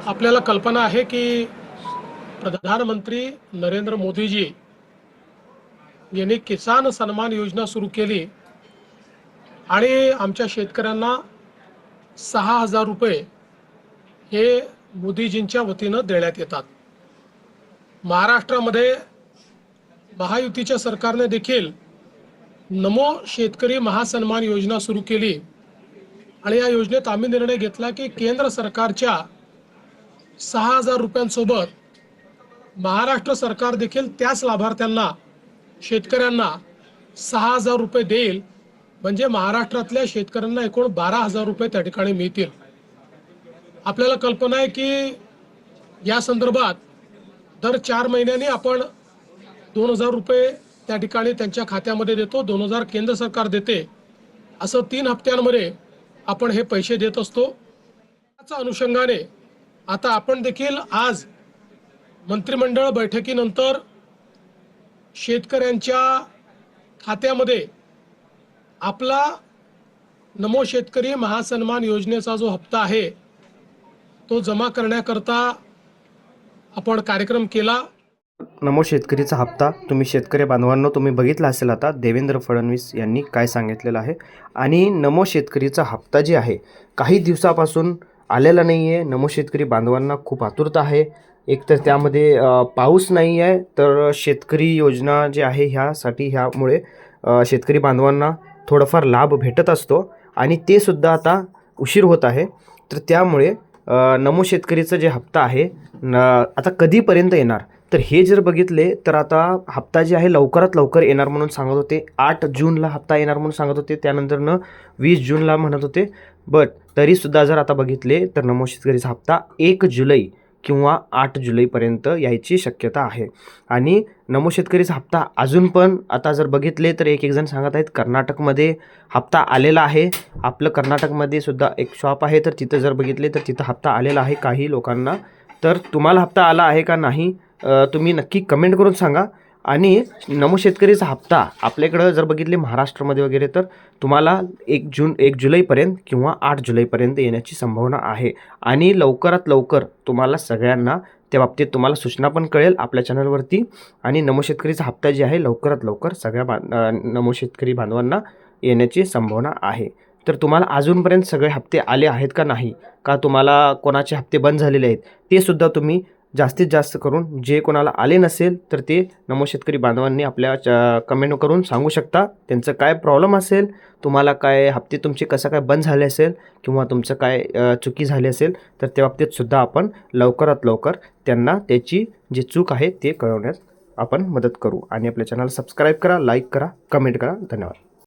आपल्याला कल्पना आहे की प्रधानमंत्री नरेंद्र मोदीजी यांनी किसान सन्मान योजना सुरू केली आणि आमच्या शेतकऱ्यांना 6,000 रुपये हे मोदीजींच्या वतीनं देण्यात येतात। महाराष्ट्रामध्ये महायुतीच्या सरकारने देखील नमो शेतकरी महासन्मान योजना सुरू केली आणि या योजनेत आम्ही निर्णय घेतला की केंद्र सरकारच्या 6,000 रुपयांसोबत महाराष्ट्र सरकार देखील त्याच लाभार्थ्यांना शेतकऱ्यांना 6,000 रुपये देईल, म्हणजे महाराष्ट्रातल्या शेतकऱ्यांना एकूण 12,000 रुपये त्या ठिकाणी मिळतील। आपल्याला कल्पना आहे की या संदर्भात दर 4 महिन्यांनी आपण 2,000 रुपये त्या ठिकाणी त्यांच्या खात्यामध्ये देतो, 2,000 केंद्र सरकार देते, असं 3 हप्त्यांमध्ये आपण हे पैसे देत असतो। त्याच्या अनुषंगाने आता आपण देखील आज मंत्रिमंडळ बैठकीनंतर शेतकऱ्यांच्या खात्यामध्ये आपला नमो शेतकरी महासन्मान योजनेचा जो हप्ता आहे तो जमा करण्याकरता आपण कार्यक्रम केला। नमो शेतकरीचा हप्ता तुम्ही शेतकरी बांधवांनो तुम्ही बघितला असेल आता देवेंद्र फडणवीस यांनी काय सांगितलेलं आहे। आणि नमो शेतकरीचा हप्ता जे आहे काही दिवसापासून आलेला नाही आहे। नमो शेतकरी बांधवांना खूप आतुरता आहे। एक तर त्यामध्ये पाऊस नाही आहे, तर शेतकरी योजना जे आहे ह्यामुळे शेतकरी बांधवांना थोडाफार लाभ भेटत असतो आणि ते सुद्धा आता उशीर होत आहे। तर त्यामुळे नमो शेतकरीचा जे हप्ता आहे आता कधीपर्यंत येणार, तर हे जर बघितले तर आता हप्ता जे आहे लवकरात लवकर येणार म्हणून सांगत होते। 8 जूनला हप्ता येणार म्हणून सांगत होते, त्यानंतर 20 जूनला म्हणत होते। बट तरीसुद्धा जर आता बघितले तर नमो शेतकरीचा हप्ता 1 जुलै किंवा 8 जुलैपर्यंत यायची शक्यता आहे। आणि नमो शेतकरीचा हप्ता अजून पण आता जर बघितले तर एक जण सांगत आहेत कर्नाटकमध्ये हप्ता आलेला आहे। आपलं कर्नाटकमध्ये सुद्धा एक शॉप आहे, तर तिथं जर बघितले तर तिथं हप्ता आलेला आहे काही लोकांना। तर तुम्हाला हप्ता आला आहे का नाही तुम्ही नक्की कमेंट करून सांगा। आणि नमो शेतकरीचा हप्ता आपल्याकडं जर बघितले महाराष्ट्रामध्ये वगैरे तर तुम्हाला 1 जुलैपर्यंत किंवा 8 जुलैपर्यंत येण्याची संभावना आहे। आणि लवकरात लवकर तुम्हाला सगळ्यांना त्या बाबतीत तुम्हाला सूचना पण कळेल आपल्या चॅनलवरती। आणि नमो शेतकरीचा हप्ता जे आहे लवकरात लवकर सगळ्या नमो शेतकरी बांधवांना येण्याची संभावना आहे। तर तुम्हाला अजूनपर्यंत सगळे हप्ते आले आहेत का नाही, का तुम्हाला कोणाचे हप्ते बंद झालेले आहेत, ते सुद्धा तुम्ही जास्तीत जास्त करून जे कोणाला आले नसेल तर ते नमो शेतकरी बांधवांनी आपल्या कमेंट करून सांगू शकता। त्यांचं काय प्रॉब्लेम असेल, तुम्हाला काय हप्ते तुमचे कसं काय बंद झाले असेल किंवा तुमचं काय चुकी झाली असेल, तर त्या बाबतीत सुद्धा आपण लवकरात लवकर त्यांना त्याची जी चूक आहे ते कळवण्यात आपण मदत करू। आणि आपल्या चॅनल सबस्क्राईब करा, लाईक करा, कमेंट करा। धन्यवाद।